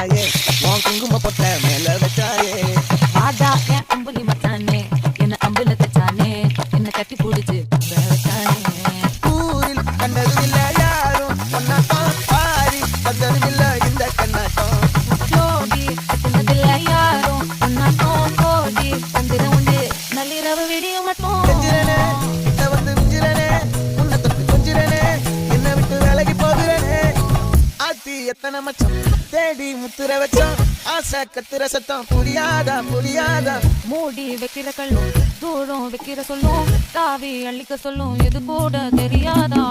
வச்சாயே உன் குங்கும பொட்ட மேல வச்சாயே வாடா என் அம்புலி மச்சானே என்ன அம்புல தச்சானே என்ன கட்டி பிடிச்சு வச்சானே ஊரில் கண்டதும் இல்ல யாரும் ஒன்னாட்டம் பாரி வந்ததும் இல்ல இந்த கண்ணாட்டம் ஜோடி கட்டினதில்ல யாரும் ஒன்னாட்டம் கோடி தந்திர உண்டு நள்ளிரவு விடியும் மட்டும் கெஞ்சிரனே கிட்ட வந்து மிஞ்சிரனே உன்னை தொட்டு கொஞ்சிரனே என்ன விட்டு விலகி போகிறனே ஆத்தி எத்தனை மச்சம் தேடி முத்துற வச்சோம் ஆசை கத்துற சத்தம் புரியாதா புரியாதா மூடி வைக்கிற கல்லும் தூரம் வைக்கிற சொல்லும் தாவி அள்ளிக்க சொல்லும் எது கூட தெரியாதா